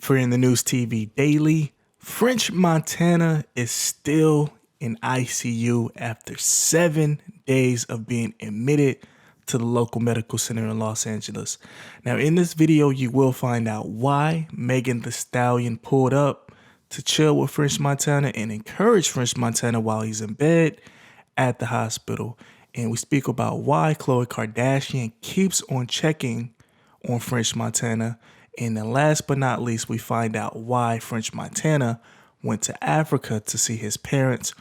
For In the News TV Daily, French Montana is still in ICU after 7 days of being admitted to the local medical center in Los Angeles. Now, in this video, you will find out why Megan Thee Stallion pulled up to chill with French Montana and encourage French Montana while he's in bed at the hospital. And we speak about why Khelo Kardashian keeps on checking on French Montana. And then last but not least, we find out why French Montana went to Africa to see his parents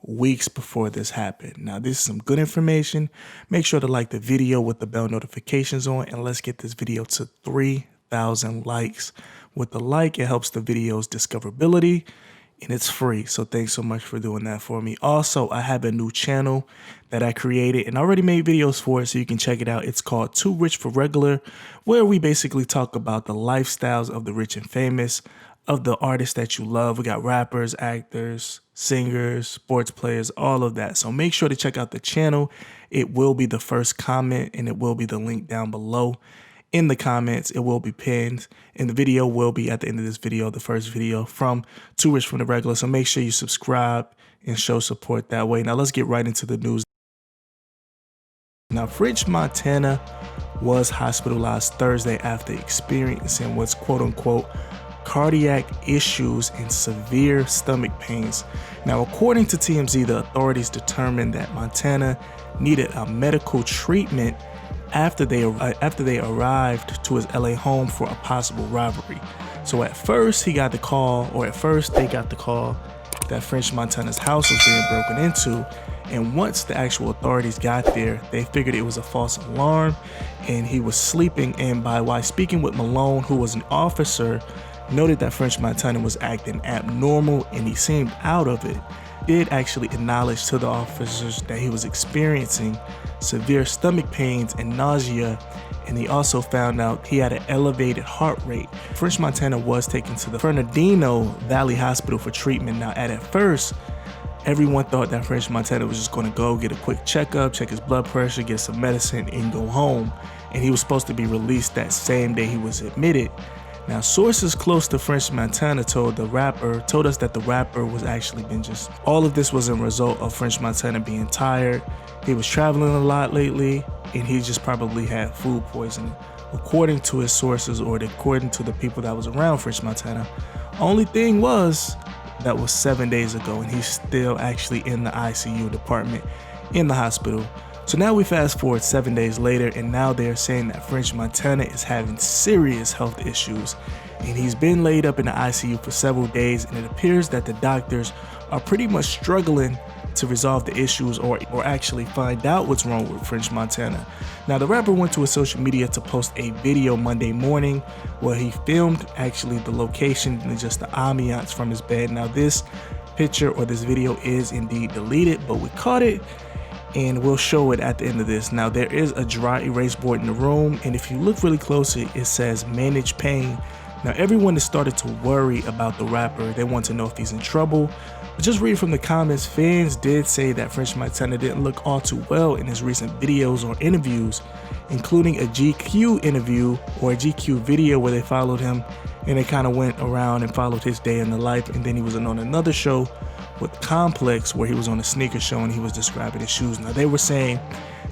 weeks before this happened. Now, this is some good information. Make sure to like the video with the bell notifications on, and let's get this video to 3,000 likes. With the like, it helps the video's discoverability, and it's free. So thanks so much for doing that for me. Also, I have a new channel that I created and I already made videos for it, so you can check it out. It's called Too Rich for Regular, where we basically talk about the lifestyles of the rich and famous, of the artists that you love. We got rappers, actors, singers, sports players, all of that. So make sure to check out the channel. It will be the first comment and it will be the link down below. In the comments, it will be pinned, and the video will be at the end of this video, the first video from Too Rich from the Regular. So make sure you subscribe and show support that way. Now let's get right into the news. Now, French Montana was hospitalized Thursday after experiencing what's quote unquote cardiac issues and severe stomach pains. Now, according to TMZ, the authorities determined that Montana needed a medical treatment after they arrived to his LA home for a possible robbery. So at first they got the call that French Montana's house was being broken into. And once the actual authorities got there, they figured it was a false alarm and he was sleeping. And while speaking with Malone, who was an officer, noted that French Montana was acting abnormal and he seemed out of it. Did actually acknowledge to the officers that he was experiencing severe stomach pains and nausea, and he also found out he had an elevated heart rate. French Montana was taken to the Fernandino Valley Hospital for treatment. Now, at first, everyone thought that French Montana was just going to go get a quick checkup, check his blood pressure, get some medicine, and go home. And he was supposed to be released that same day he was admitted. Now, sources close to French Montana told us that the rapper was actually been all of this was a result of French Montana being tired. He was traveling a lot lately, and he just probably had food poisoning, according to his sources, or according to the people that was around French Montana. Only thing was, that was 7 days ago, and he's still actually in the ICU department in the hospital. So now we fast forward 7 days later, and now they're saying that French Montana is having serious health issues, and he's been laid up in the ICU for several days, and it appears that the doctors are pretty much struggling to resolve the issues or actually find out what's wrong with French Montana. Now, the rapper went to his social media to post a video Monday morning where he filmed actually the location and just the ambiance from his bed. Now, this picture or this video is indeed deleted, but we caught it and we'll show it at the end of this. Now, there is a dry erase board in the room, and if you look really closely, it says manage pain. Now, everyone has started to worry about the rapper. They want to know if he's in trouble. But just reading from the comments, fans did say that French Montana didn't look all too well in his recent videos or interviews, including a GQ interview or a GQ video where they followed him and they kind of went around and followed his day in the life. And then he was on another show with Complex where he was on a sneaker show and he was describing his shoes. Now, they were saying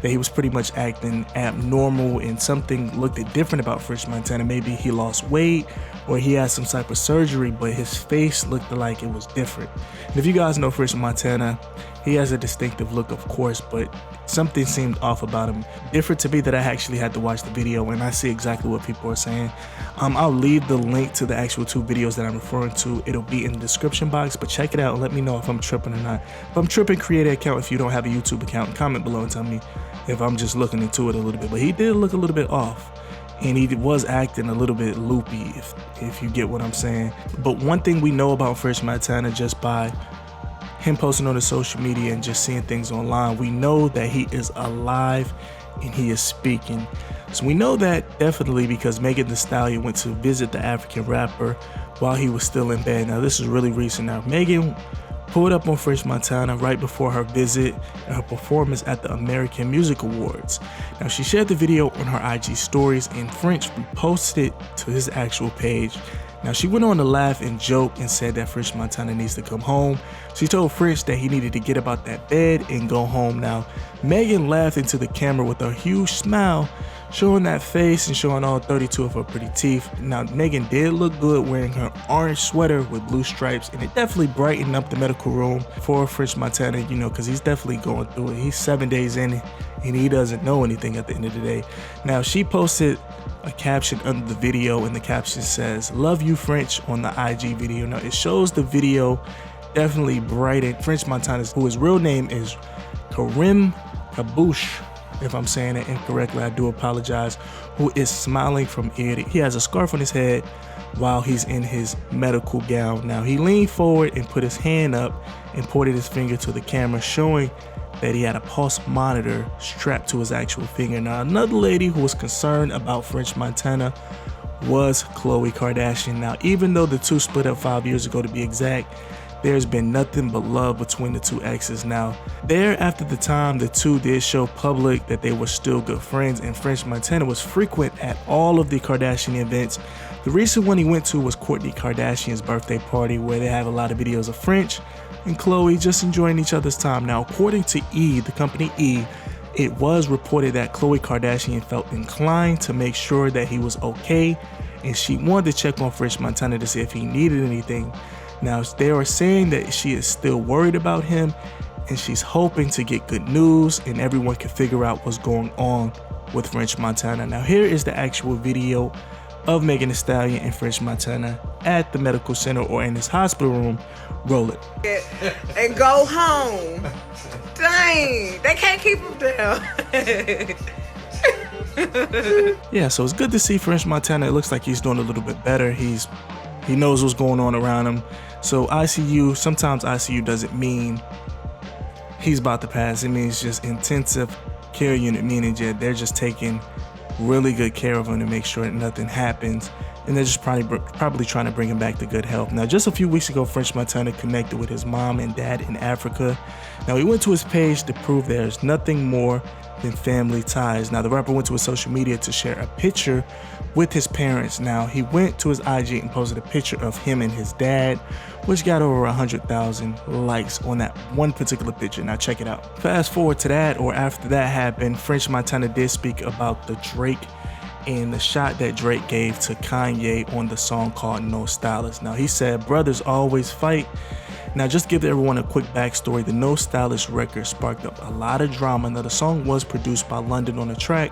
that he was pretty much acting abnormal and something looked different about French Montana. Maybe he lost weight or he had some type of surgery, but his face looked like it was different. And if you guys know French Montana, he has a distinctive look, of course, but something seemed off about him. Different to me that I actually had to watch the video and I see exactly what people are saying. I'll leave the link to the actual 2 videos that I'm referring to. It'll be in the description box, but check it out and let me know if I'm tripping or not. If I'm tripping, create an account. If you don't have a YouTube account, comment below and tell me if I'm just looking into it a little bit. But he did look a little bit off, and he was acting a little bit loopy, if you get what I'm saying. But one thing we know about French Montana, just by him posting on his social media and just seeing things online, we know that he is alive and he is speaking. So we know that definitely because Megan Thee Stallion went to visit the African rapper while he was still in bed. Now, this is really recent. Now, Megan pulled up on French Montana right before her visit and her performance at the American Music Awards. Now, she shared the video on her IG stories, and French reposted it to his actual page. Now, she went on to laugh and joke and said that French Montana needs to come home. She told French that he needed to get up out that bed and go home. Now, Megan laughed into the camera with a huge smile, showing that face and showing all 32 of her pretty teeth. Now, Megan did look good wearing her orange sweater with blue stripes, and it definitely brightened up the medical room for French Montana, you know, because he's definitely going through it. He's 7 days in, and he doesn't know anything at the end of the day. Now, she posted a caption under the video, and the caption says, "Love you, French," on the IG video. Now, it shows the video definitely brightened French Montana, who his real name is Karim Kabouche. If I'm saying it incorrectly, I do apologize, who is smiling from ear to ear. He has a scarf on his head while he's in his medical gown. Now, he leaned forward and put his hand up and pointed his finger to the camera, showing that he had a pulse monitor strapped to his actual finger. Now, another lady who was concerned about French Montana was Khelo Kardashian. Now, even though the two split up 5 years ago to be exact, there's been nothing but love between the two exes. Now, after the time, the two did show public that they were still good friends, and French Montana was frequent at all of the Kardashian events. The recent one he went to was Kourtney Kardashian's birthday party, where they have a lot of videos of French and Khloe just enjoying each other's time. Now, according to the company E, it was reported that Khloe Kardashian felt inclined to make sure that he was okay, and she wanted to check on French Montana to see if he needed anything. Now, they are saying that she is still worried about him, and she's hoping to get good news and everyone can figure out what's going on with French Montana. Now, here is the actual video of Megan Thee Stallion and French Montana at the medical center or in his hospital room. Roll it. And go home. Dang, they can't keep him down. Yeah, so it's good to see French Montana. It looks like he's doing a little bit better. He knows what's going on around him. So ICU, sometimes ICU doesn't mean he's about to pass. It means just intensive care unit, meaning they're just taking really good care of him to make sure that nothing happens. And they're just probably trying to bring him back to good health. Now, just a few weeks ago, French Montana connected with his mom and dad in Africa. Now, he went to his page to prove there's nothing more than family ties. Now, the rapper went to his social media to share a picture with his parents. Now, he went to his IG and posted a picture of him and his dad, which got over 100,000 likes on that one particular picture. Now, check it out. Fast forward to that, or after that happened, French Montana did speak about the Drake and the shot that Drake gave to Kanye on the song called No Stylist. Now, he said, "Brothers always fight." Now, just to give everyone a quick backstory, the No Stylist record sparked up a lot of drama. Now, the song was produced by London on the track.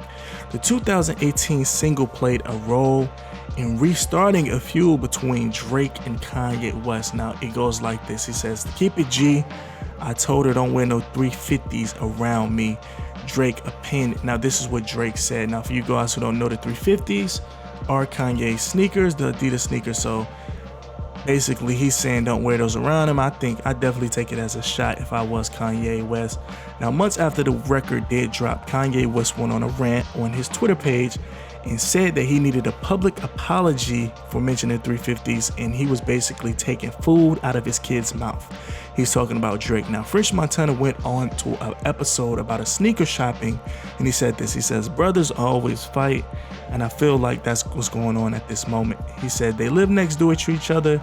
The 2018 single played a role in restarting a feud between Drake and Kanye West. Now, it goes like this. He says, "Keep it G. I told her don't wear no 350s around me." Drake opined. Now, this is what Drake said. Now, for you guys who don't know, the 350s are Kanye's sneakers, the Adidas sneakers. So basically, he's saying don't wear those around him. I think I definitely take it as a shot if I was Kanye West. Now, months after the record did drop, Kanye West went on a rant on his Twitter page and said that he needed a public apology for mentioning 350s, and he was basically taking food out of his kid's mouth. He's talking about Drake. Now, French Montana went on to an episode about a sneaker shopping, and he said this. He says, "Brothers always fight, and I feel like that's what's going on at this moment." He said, "They live next door to each other.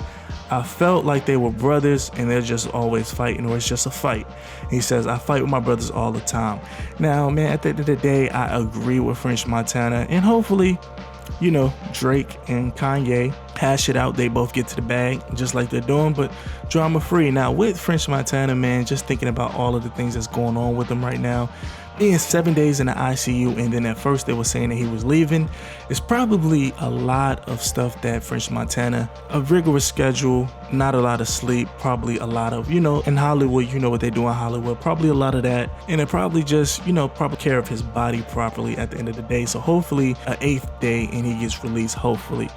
I felt like they were brothers, and they're just always fighting, or it's just a fight." He says, "I fight with my brothers all the time." Now, man, at the end of the day, I agree with French Montana, and hopefully, you know, Drake and Kanye hash it out. They both get to the bag just like they're doing, but drama free. Now, with French Montana, man, just thinking about all of the things that's going on with him right now, being 7 days in the ICU, and then at first they were saying that he was leaving. It's probably a lot of stuff that French Montana, a rigorous schedule, not a lot of sleep, probably a lot of, you know, in Hollywood, you know what they do in Hollywood, probably a lot of that, and it probably just, you know, probably care of his body properly at the end of the day. So hopefully an 8th day and he gets released, hopefully.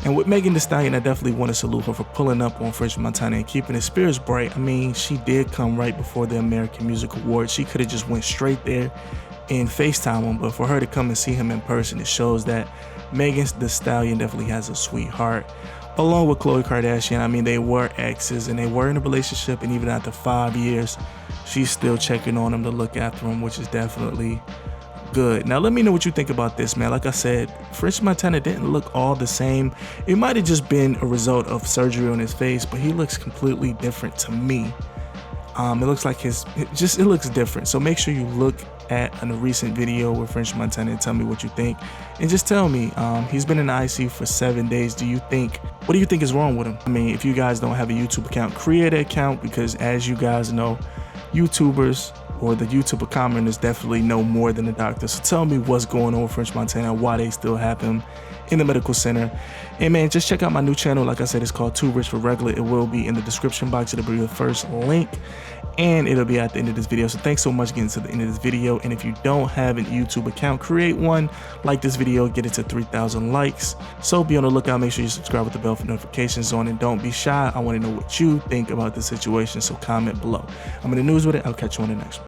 And with Megan Thee Stallion, I definitely want to salute her for pulling up on French Montana and keeping his spirits bright. I mean, she did come right before the American Music Awards. She could have just went straight there and FaceTime him, but for her to come and see him in person, it shows that Megan Thee Stallion definitely has a sweet heart. Along with Khelo Kardashian, I mean, they were exes and they were in a relationship, and even after 5 years, she's still checking on him to look after him, which is definitely good. Now let me know what you think about this, man. Like I said, French Montana didn't look all the same. It might have just been a result of surgery on his face, but he looks completely different to me. It looks like it looks different. So make sure you look at a recent video with French Montana and tell me what you think. And just tell me, he's been in the ICU for 7 days. What do you think is wrong with him? I mean, if you guys don't have a YouTube account, create an account, because as you guys know, YouTubers or the YouTuber commenters definitely know more than the doctor. So tell me what's going on with French Montana, why they still have him in the medical center. And man, just check out my new channel. Like I said, it's called Too Rich for Regular. It will be in the description box. It'll be the first link, and it'll be at the end of this video. So thanks so much for getting to the end of this video. And if you don't have an YouTube account, create one. Like this video, get it to 3,000 likes. So be on the lookout. Make sure you subscribe with the bell for notifications on, and don't be shy. I want to know what you think about the situation, so comment below. I'm in the news with it. I'll catch you on the next one.